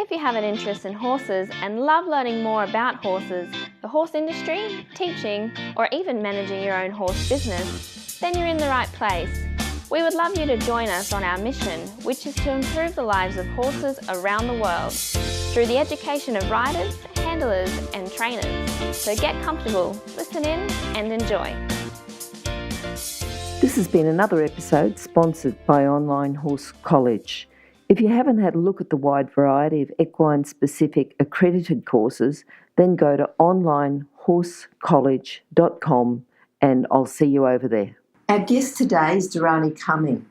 If you have an interest in horses and love learning more about horses, the horse industry, teaching, or even managing your own horse business, then you're in the right place. We would love you to join us on our mission, which is to improve the lives of horses around the world through the education of riders, handlers, and trainers. So get comfortable, listen in, and enjoy. This has been another episode sponsored by Online Horse College. If you haven't had a look at the wide variety of equine-specific accredited courses, then go to onlinehorsecollege.com and I'll see you over there. Our guest today is Darani Cumming.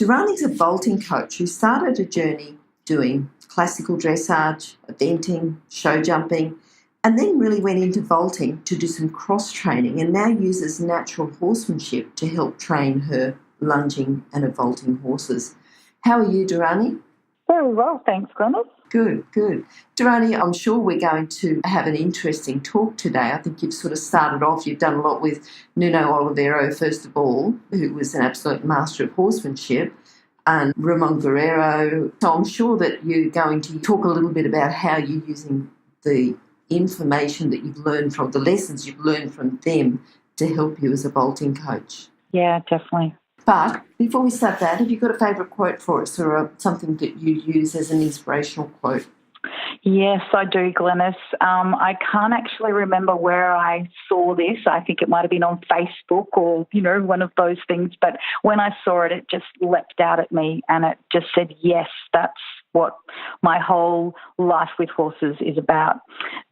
Darani's a vaulting coach who started a journey doing classical dressage, eventing, show jumping, and then really went into vaulting to do some cross-training and now uses natural horsemanship to help train her lunging and vaulting horses. How are you, Darani? Very well, thanks, Glenys. Good. Darani, I'm sure we're going to have an interesting talk today. I think you've sort of started off, you've done a lot with Nuno Oliveira, first of all, who was an absolute master of horsemanship, and Ramon Guerrero. So I'm sure that you're going to talk a little bit about how you're using the information that you've learned from, the lessons you've learned from them to help you as a vaulting coach. Yeah, definitely. But before we start that, have you got a favourite quote for us or something that you use as an inspirational quote? Yes, I do, Glenys. I can't actually remember where I saw this. I think it might have been on Facebook or, one of those things. But when I saw it, it just leapt out at me and it just said, yes, that's what my whole life with horses is about.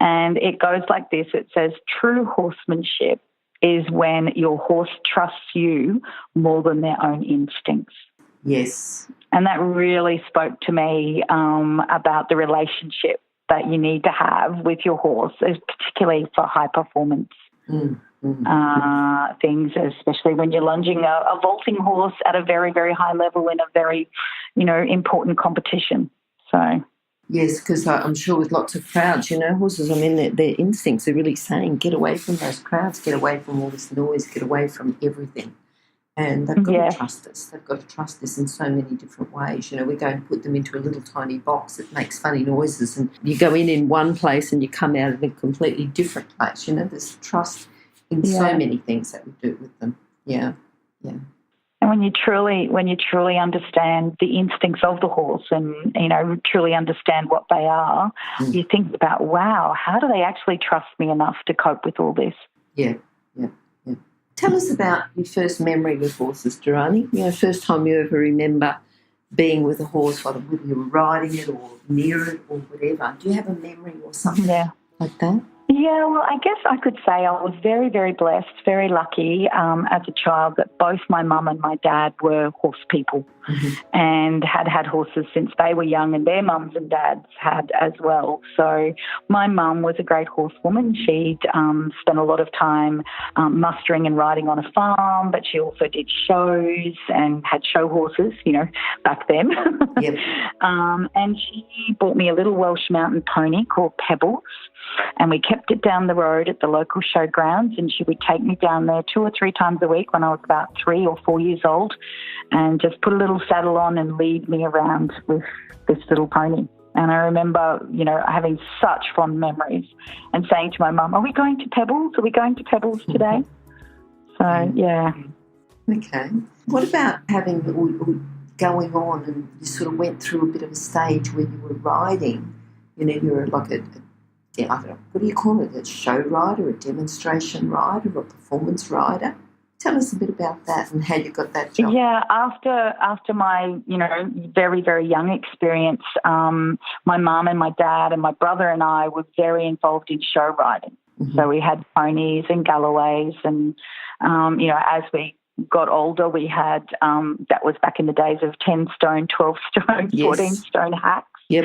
And it goes like this. It says, true horsemanship is when your horse trusts you more than their own instincts. Yes. And that really spoke to me about the relationship that you need to have with your horse, particularly for high performance things, especially when you're lunging a vaulting horse at a very, very high level in a very, important competition. So... Yes, because I'm sure with lots of crowds, horses, their instincts are really saying, get away from those crowds, get away from all this noise, get away from everything. And they've got to trust us. They've got to trust us in so many different ways. We're going to put them into a little tiny box that makes funny noises and you go in one place and you come out in a completely different place. There's trust in so many things that we do with them. Yeah. And when you truly understand the instincts of the horse and, truly understand what they are, you think about, wow, how do they actually trust me enough to cope with all this? Yeah. Tell us about your first memory with horses, Darani. First time you ever remember being with a horse, whether you were riding it or near it or whatever. Do you have a memory or something like that? Yeah, well, I guess I could say I was very, very blessed, very lucky as a child that both my mum and my dad were horse people and had horses since they were young and their mums and dads had as well. So my mum was a great horsewoman. She'd spent a lot of time mustering and riding on a farm, but she also did shows and had show horses, back then. Yep. And she bought me a little Welsh mountain pony called Pebbles. And we kept it down the road at the local showgrounds and she would take me down there 2 or 3 times a week when I was about 3 or 4 years old and just put a little saddle on and lead me around with this little pony. And I remember, having such fond memories and saying to my mum, are we going to Pebbles? Are we going to Pebbles today? So, yeah. Okay. What about going on and you sort of went through a bit of a stage where you were riding, you were like I don't know, what do you call it, a show rider, a demonstration rider, a performance rider? Tell us a bit about that and how you got that job. Yeah, after my, very, very young experience, my mum and my dad and my brother and I were very involved in show riding. So we had ponies and Galloways and, as we got older, we had, that was back in the days of 10 stone, 12 stone, 14 stone hacks. Yep.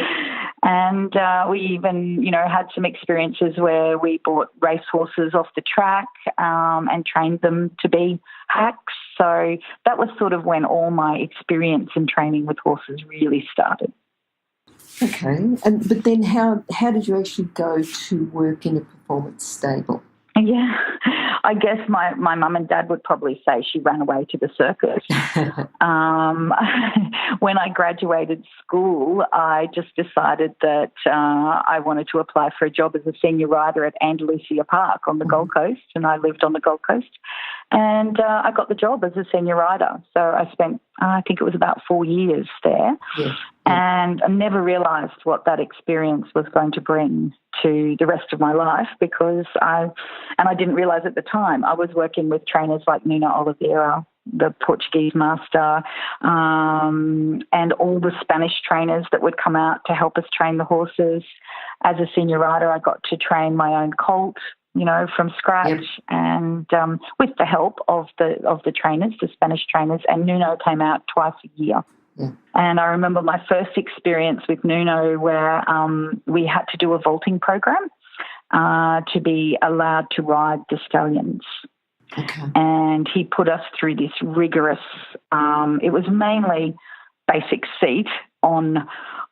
And we even, had some experiences where we bought racehorses off the track and trained them to be hacks. So that was sort of when all my experience in training with horses really started. Okay. But then how did you actually go to work in a performance stable? Yeah, I guess my mum and dad would probably say she ran away to the circus. When I graduated school, I just decided that I wanted to apply for a job as a senior rider at Andalusia Park on the Gold Coast, and I lived on the Gold Coast. And I got the job as a senior rider. So I spent, I think it was about 4 years there. Yeah. And I never realised what that experience was going to bring to the rest of my life, because I didn't realise at the time, I was working with trainers like Nuno Oliveira, the Portuguese master, and all the Spanish trainers that would come out to help us train the horses. As a senior rider, I got to train my own colt, from scratch, and with the help of the trainers, the Spanish trainers, and Nuno came out twice a year. Yeah. And I remember my first experience with Nuno where we had to do a vaulting program to be allowed to ride the stallions. Okay. And he put us through this rigorous, it was mainly basic seat on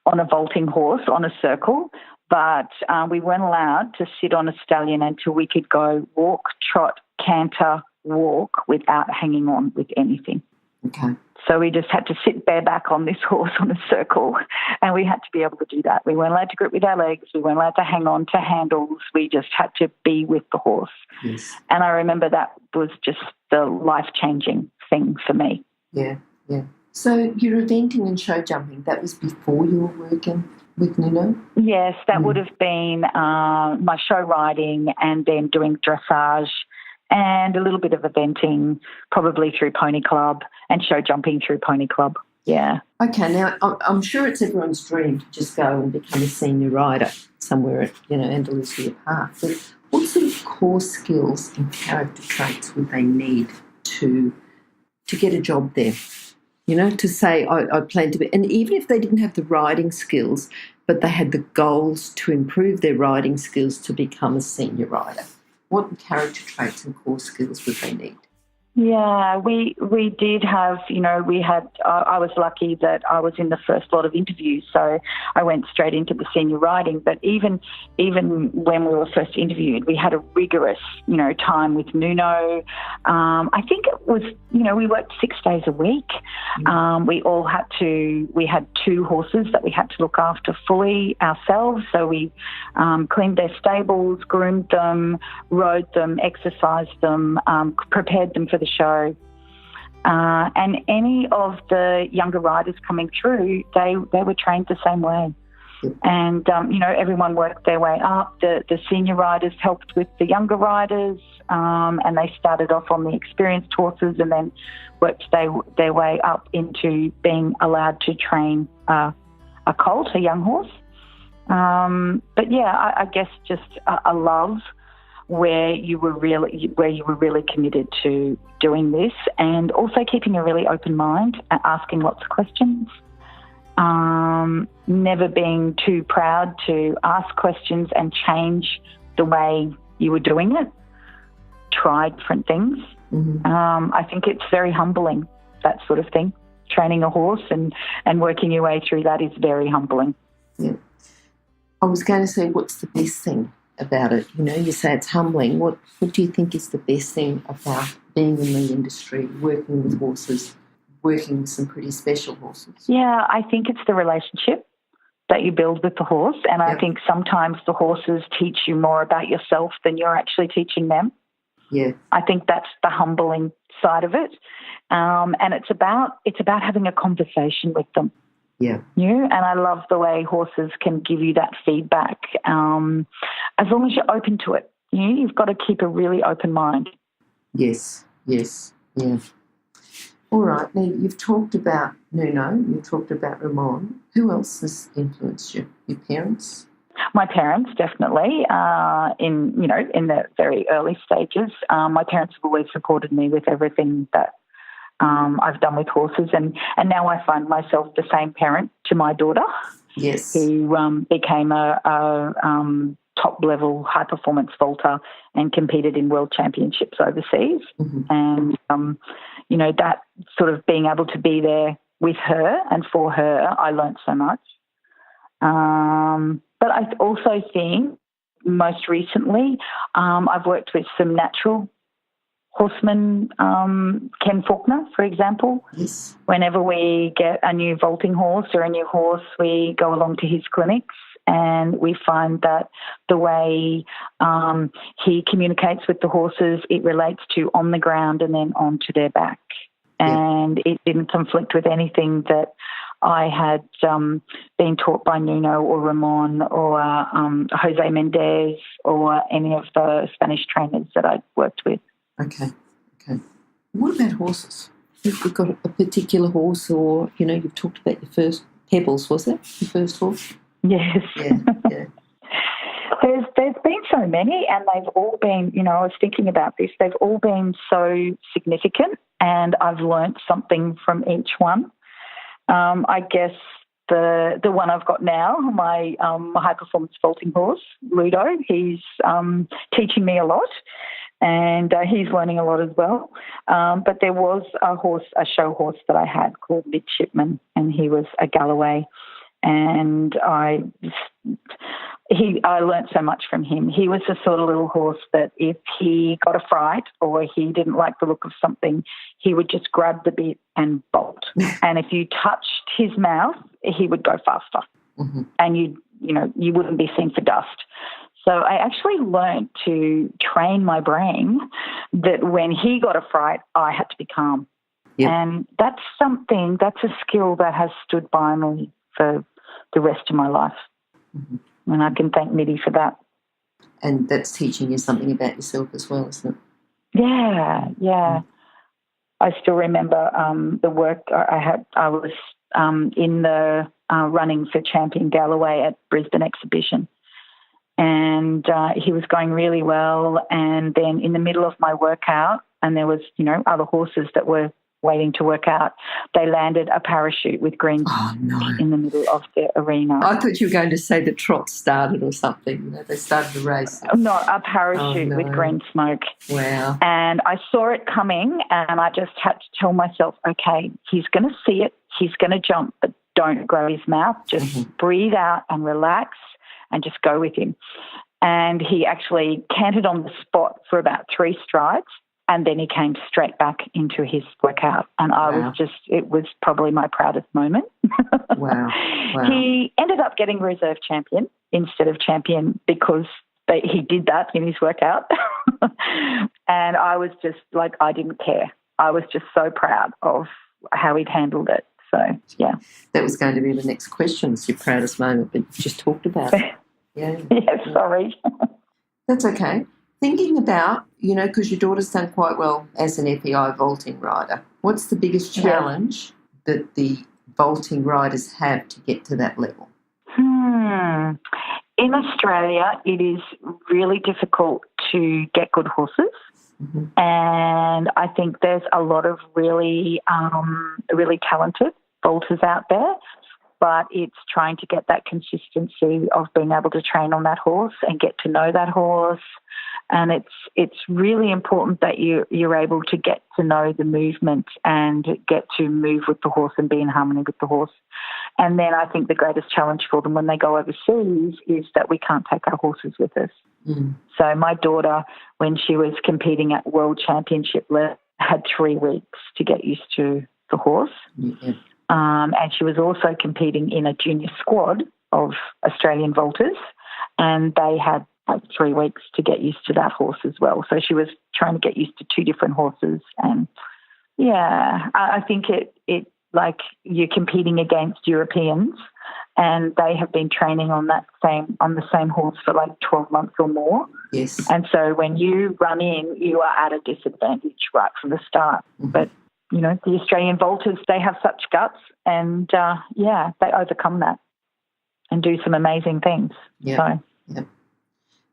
a vaulting horse on a circle, but we weren't allowed to sit on a stallion until we could go walk, trot, canter, walk without hanging on with anything. Okay. So we just had to sit bareback on this horse on a circle, and we had to be able to do that. We weren't allowed to grip with our legs. We weren't allowed to hang on to handles. We just had to be with the horse. Yes. And I remember that was just the life-changing thing for me. Yeah, yeah. So your eventing and show jumping, that was before you were working with Nuno? Yes, that would have been my show riding and then doing dressage and a little bit of eventing, probably through Pony Club, and show jumping through Pony Club. Yeah. Okay, now I'm sure it's everyone's dream to just go and become a senior rider somewhere at, Andalusia Park. But what sort of core skills and character traits would they need to get a job there? To say, I plan to be, and even if they didn't have the riding skills, but they had the goals to improve their riding skills to become a senior rider, what character traits and core skills would they need? Yeah, we did have, I was lucky that I was in the first lot of interviews, so I went straight into the senior riding. But even when we were first interviewed, we had a rigorous, time with Nuno. I think it was, we worked 6 days a week. We had 2 horses that we had to look after fully ourselves. So we cleaned their stables, groomed them, rode them, exercised them, prepared them for the show. And any of the younger riders coming through, they were trained the same way. And, everyone worked their way up. The senior riders helped with the younger riders, and they started off on the experienced horses and then worked their way up into being allowed to train a colt, a young horse. But, yeah, I guess just a love where you were really committed to doing this, and also keeping a really open mind and asking lots of questions. Never being too proud to ask questions and change the way you were doing it. Try different things. Mm-hmm. I think it's very humbling, that sort of thing. Training a horse and working your way through that is very humbling. Yeah. I was going to say, what's the best thing about it? You say it's humbling. What do you think is the best thing about being in the industry, working with horses, working with some pretty special horses? Yeah, I think it's the relationship that you build with the horse, and I think sometimes the horses teach you more about yourself than you're actually teaching them. Yeah, I think that's the humbling side of it, and it's about having a conversation with them. Yeah, and I love the way horses can give you that feedback, as long as you're open to it. You've got to keep a really open mind. Yes, yeah. All right, now you've talked about Nuno, you've talked about Ramon. Who else has influenced you? Your parents? My parents, definitely. In the very early stages, my parents have always supported me with everything that I've done with horses, and now I find myself the same parent to my daughter. Yes, who became a top-level high-performance vaulter and competed in world championships overseas. Mm-hmm. And, that sort of being able to be there with her and for her, I learnt so much. But I also think most recently I've worked with some natural Horseman, Ken Faulkner, for example. Yes. Whenever we get a new vaulting horse or a new horse, we go along to his clinics, and we find that the way he communicates with the horses, it relates to on the ground and then onto their back. And it didn't conflict with anything that I had been taught by Nuno or Ramon or Jose Mendez or any of the Spanish trainers that I'd worked with. Okay. What about horses? You've got a particular horse, or, you've talked about your first Pebbles, was it? Your first horse? Yes. Yeah. There's been so many, and they've all been, I was thinking about this, they've all been so significant, and I've learnt something from each one. I guess the one I've got now, my high-performance vaulting horse, Ludo, he's teaching me a lot, and he's learning a lot as well. But there was a show horse that I had called Midshipman, and he was a Galloway, and I learnt so much from him. He was the sort of little horse that if he got a fright or he didn't like the look of something, he would just grab the bit and bolt. And if you touched his mouth, he would go faster. Mm-hmm. And you wouldn't be seen for dust. So I actually learned to train my brain that when he got a fright, I had to be calm. Yep. And that's a skill that has stood by me for the rest of my life. Mm-hmm. And I can thank Mitty for that. And that's teaching you something about yourself as well, isn't it? Yeah. Mm-hmm. I still remember the work I had. I was in the running for Champion Galloway at Brisbane Exhibition. And he was going really well. And then in the middle of my workout, and there was, other horses that were waiting to work out, they landed a parachute with green in the middle of the arena. I thought you were going to say the trot started or something. They started the race. Not a parachute with green smoke. Wow. And I saw it coming, and I just had to tell myself, okay, he's going to see it, he's going to jump, but don't grow his mouth. Just breathe out and relax and just go with him. And he actually cantered on the spot for about 3 strides, and then he came straight back into his workout. And it was probably my proudest moment. Wow. He ended up getting reserve champion instead of champion because he did that in his workout. And I was just like, I didn't care. I was just so proud of how he'd handled it. So, yeah. That was going to be the next question. It's your proudest moment, but you've just talked about it. Yeah. Sorry. That's okay. Thinking about, because your daughter's done quite well as an FEI vaulting rider, what's the biggest challenge that the vaulting riders have to get to that level? In Australia, it is really difficult to get good horses. Mm-hmm. And I think there's a lot of really talented vaulters out there, but it's trying to get that consistency of being able to train on that horse and get to know that horse. And it's really important that you're able to get to know the movement and get to move with the horse and be in harmony with the horse. And then I think the greatest challenge for them when they go overseas is that we can't take our horses with us. Mm. So my daughter, when she was competing at World Championship level, had 3 weeks to get used to the horse. Mm-hmm. And she was also competing in a junior squad of Australian vaulters, and they had 3 weeks to get used to that horse as well. So she was trying to get used to 2 different horses. And, I think it like you're competing against Europeans, and they have been training on the same horse for like 12 months or more. Yes. And so when you run in, you are at a disadvantage right from the start. Mm-hmm. But the Australian vaulters, they have such guts, and, they overcome that and do some amazing things. Yeah.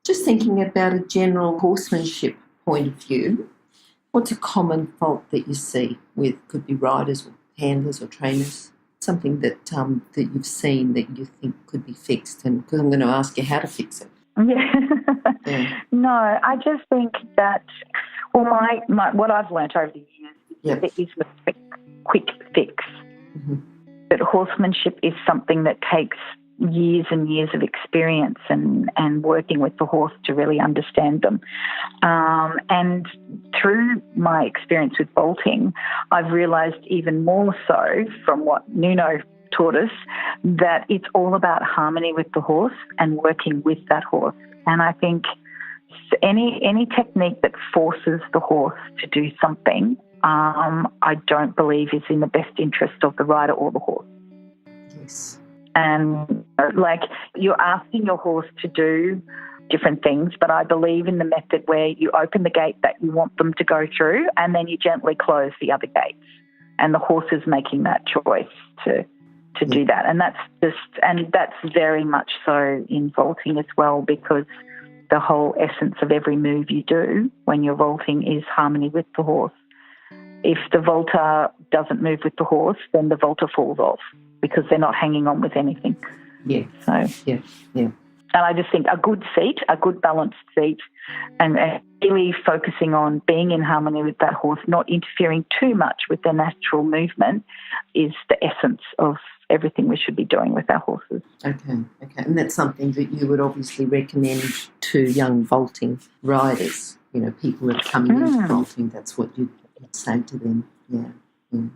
Just thinking about a general horsemanship point of view, what's a common fault that you see with, could be riders or handlers or trainers, something that you've seen that you think could be fixed? And because I'm going to ask you how to fix it. Yeah. No, I just think that, my what I've learnt over the years is there is a quick fix. Mm-hmm. But horsemanship is something that takes years and years of experience and working with the horse to really understand them. And through my experience with vaulting, I've realised even more so from what Nuno taught us that it's all about harmony with the horse and working with that horse. And I think any technique that forces the horse to do something, I don't believe is in the best interest of the rider or the horse. Yes. And like you're asking your horse to do different things, but I believe in the method where you open the gate that you want them to go through and then you gently close the other gates. And the horse is making that choice to do that. And that's very much so in vaulting as well, because the whole essence of every move you do when you're vaulting is harmony with the horse. If the vaulter doesn't move with the horse, then the vaulter falls off because they're not hanging on with anything. Yeah. So, yeah. And I just think a good seat, a good balanced seat, and really focusing on being in harmony with that horse, not interfering too much with their natural movement, is the essence of everything we should be doing with our horses. Okay. And that's something that you would obviously recommend to young vaulting riders, people that are coming into vaulting, that's what you'd say to them.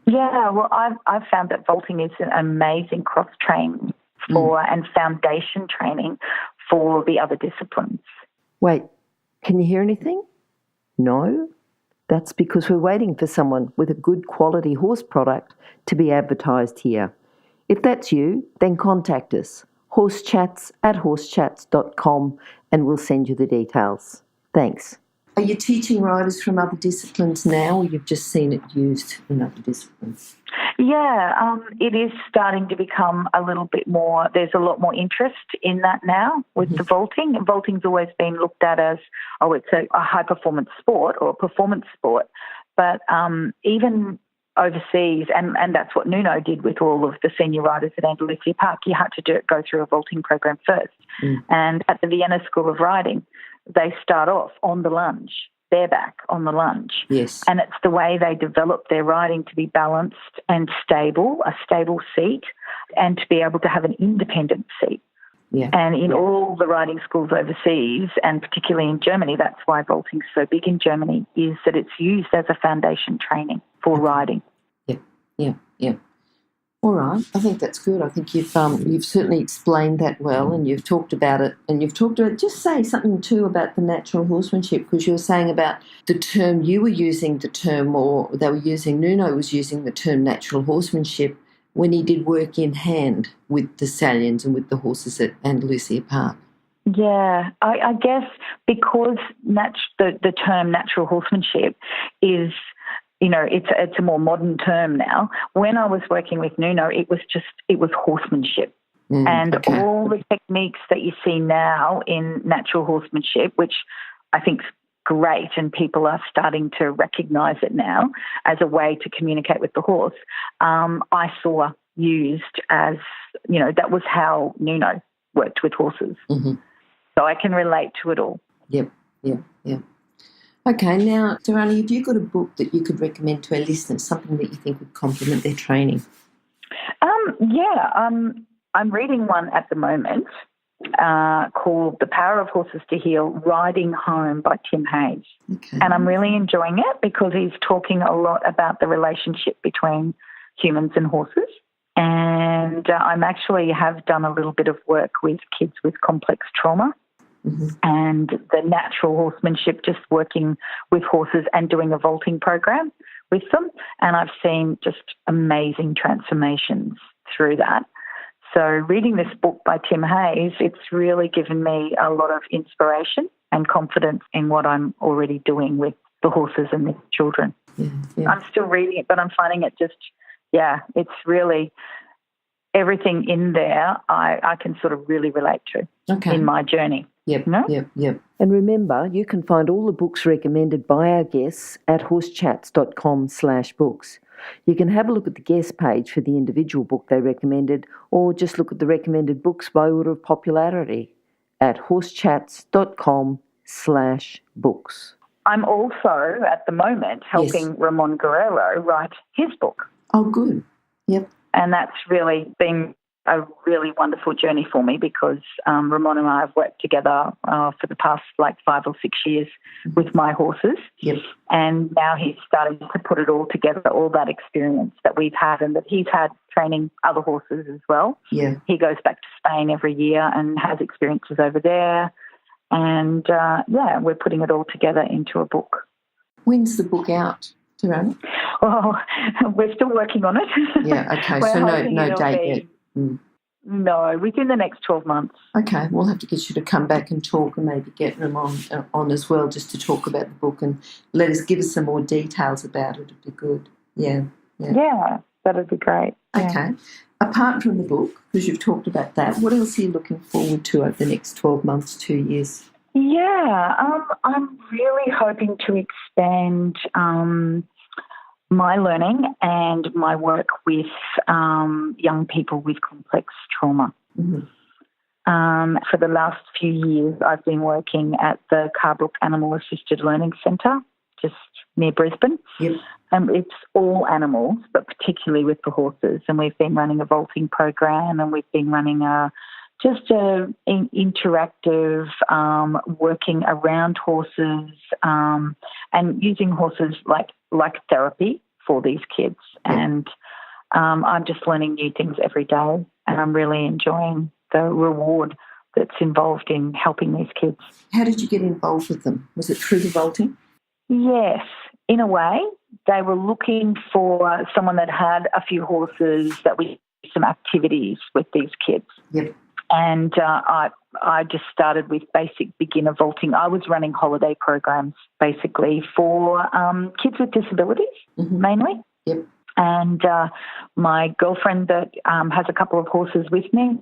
Yeah, well, I've found that vaulting is an amazing cross-training and foundation training for the other disciplines. Wait, can you hear anything? No? That's because we're waiting for someone with a good quality horse product to be advertised here. If that's you, then contact us, horsechats@horsechats.com, and we'll send you the details. Thanks. Are you teaching riders from other disciplines now, or you've just seen it used in other disciplines? Yeah, it is starting to become a little bit more, there's a lot more interest in that now with the vaulting. Vaulting's always been looked at as, it's a high-performance sport or a performance sport. But even overseas, and that's what Nuno did with all of the senior riders at Andalusia Park, you had to go through a vaulting program first. And at the Vienna School of Riding, they start off on the lunge, bareback on the lunge. Yes. And it's the way they develop their riding to be balanced and stable, a stable seat, and to be able to have an independent seat. Yeah. And in all the riding schools overseas, and particularly in Germany, that's why vaulting's so big in Germany, is that it's used as a foundation training for riding. Yeah. All right, I think that's good. I think you've certainly explained that well, and you've talked about it. And you've talked about, just say something too about the natural horsemanship, because you were saying about the term you were using, or they were using, Nuno was using the term natural horsemanship when he did work in hand with the stallions and with the horses at Andalusia Park. Yeah, I guess because the term natural horsemanship is, it's a more modern term now. When I was working with Nuno, it was horsemanship. All the techniques that you see now in natural horsemanship, which I think is great, and people are starting to recognise it now as a way to communicate with the horse, I saw used as, that was how Nuno worked with horses. So I can relate to it all. Yep. Okay, now, Darani, have you got a book that you could recommend to our listeners, something that you think would complement their training? I'm reading one at the moment called The Power of Horses to Heal, Riding Home by Tim Hayes. Okay. And I'm really enjoying it because he's talking a lot about the relationship between humans and horses. And I'm actually have done a little bit of work with kids with complex trauma. And the natural horsemanship, just working with horses and doing a vaulting program with them. And I've seen just amazing transformations through that. So reading this book by Tim Hayes, it's really given me a lot of inspiration and confidence in what I'm already doing with the horses and the children. Yeah. I'm still reading it, but I'm finding it just, it's really everything in there I can sort of really relate to in my journey. Yep. And remember, you can find all the books recommended by our guests at horsechats.com/books. You can have a look at the guest page for the individual book they recommended, or just look at the recommended books by order of popularity at horsechats.com/books. I'm also, at the moment, helping Ramon Guerrero write his book. Oh, good. Yep. And that's really been a really wonderful journey for me because Ramon and I have worked together for the past 5 or 6 years with my horses. Yep. And now he's starting to put it all together, all that experience that we've had and that he's had training other horses as well. Yeah. He goes back to Spain every year and has experiences over there. And, we're putting it all together into a book. When's the book out, Darani? Well, we're still working on it. Yeah, okay, so no date yet. Mm. No, within the next 12 months. Okay, we'll have to get you to come back and talk and maybe get them on as well just to talk about the book and give us some more details about it. It'd be good. Yeah. Yeah, that'd be great. Yeah. Okay. Apart from the book, because you've talked about that, what else are you looking forward to over the next 12 months, 2 years? Yeah, I'm really hoping to expand my learning and my work with young people with complex trauma. Mm-hmm. For the last few years, I've been working at the Carbrook Animal Assisted Learning Centre, just near Brisbane. Yep. It's all animals, but particularly with the horses. And we've been running a vaulting program, and we've been running an interactive working around horses and using horses like therapy for these kids. And I'm just learning new things every day, and I'm really enjoying the reward that's involved in helping these kids. How did you get involved with them? Was it through the vaulting? Yes, in a way. They were looking for someone that had a few horses that we do some activities with these kids. Yep. And I just started with basic beginner vaulting. I was running holiday programs basically for kids with disabilities, mainly. Yep. And my girlfriend that has a couple of horses with me,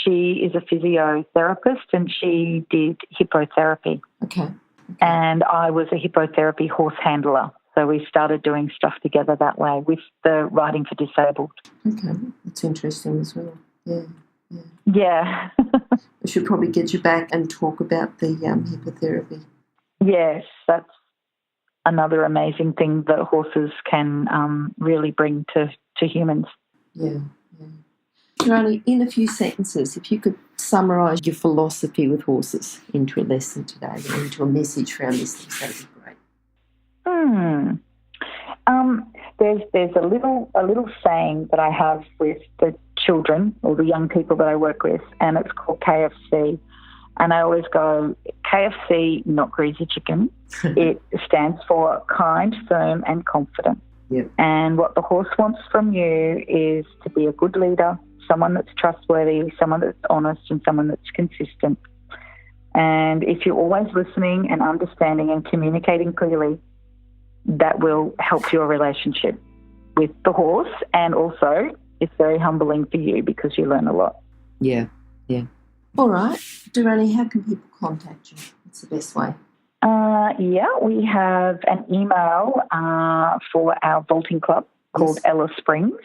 she is a physiotherapist and she did hippotherapy. Okay. And I was a hippotherapy horse handler. So we started doing stuff together that way with the riding for disabled. Okay. That's interesting as well. Yeah. Yeah. We should probably get you back and talk about the hippotherapy. Yes, that's another amazing thing that horses can really bring to humans. Yeah. Darani, in a few sentences, if you could summarise your philosophy with horses into a lesson today, or into a message for our listeners, that would be great. There's a little saying that I have with the children or the young people that I work with, and it's called KFC. And I always go, KFC, not greasy chicken. It stands for kind, firm and confident. Yep. And what the horse wants from you is to be a good leader, someone that's trustworthy, someone that's honest and someone that's consistent. And if you're always listening and understanding and communicating clearly, that will help your relationship with the horse, and also it's very humbling for you because you learn a lot. Yeah. All right. Darani, how can people contact you? What's the best way? We have an email for our vaulting club called Ella Springs.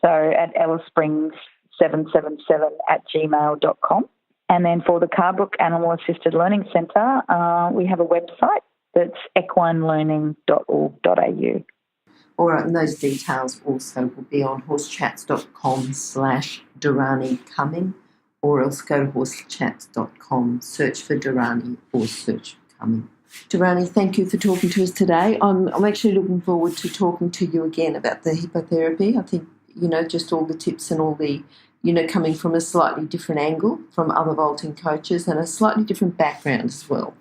So at ellasprings777@gmail.com. And then for the Carbrook Animal Assisted Learning Centre, we have a website that's equinelearning.org.au. All right, and those details also will be on horsechats.com/Darani Cumming, or else go to horsechats.com, search for Darani or search for Cumming. Darani, thank you for talking to us today. I'm actually looking forward to talking to you again about the hippotherapy. I think, just all the tips and all the, coming from a slightly different angle from other vaulting coaches and a slightly different background as well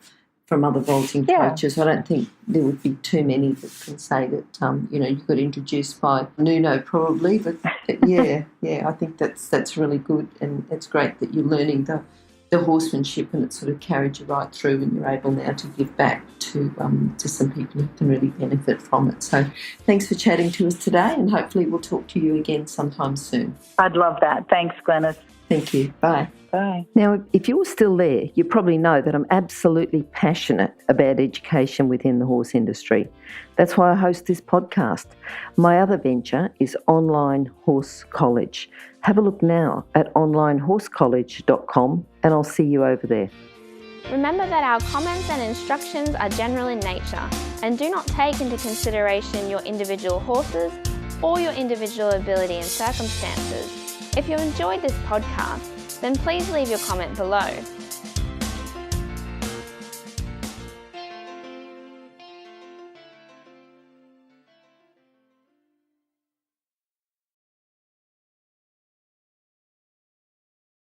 from other vaulting coaches. I don't think there would be too many that can say that, you got introduced by Nuno probably, but I think that's really good, and it's great that you're learning the horsemanship, and it sort of carried you right through, and you're able now to give back to some people who can really benefit from it. So thanks for chatting to us today, and hopefully we'll talk to you again sometime soon. I'd love that. Thanks, Glenys. Thank you. Bye. Bye. Now, if you're still there, you probably know that I'm absolutely passionate about education within the horse industry. That's why I host this podcast. My other venture is Online Horse College. Have a look now at onlinehorsecollege.com, and I'll see you over there. Remember that our comments and instructions are general in nature and do not take into consideration your individual horses or your individual ability and circumstances. If you enjoyed this podcast, then please leave your comment below.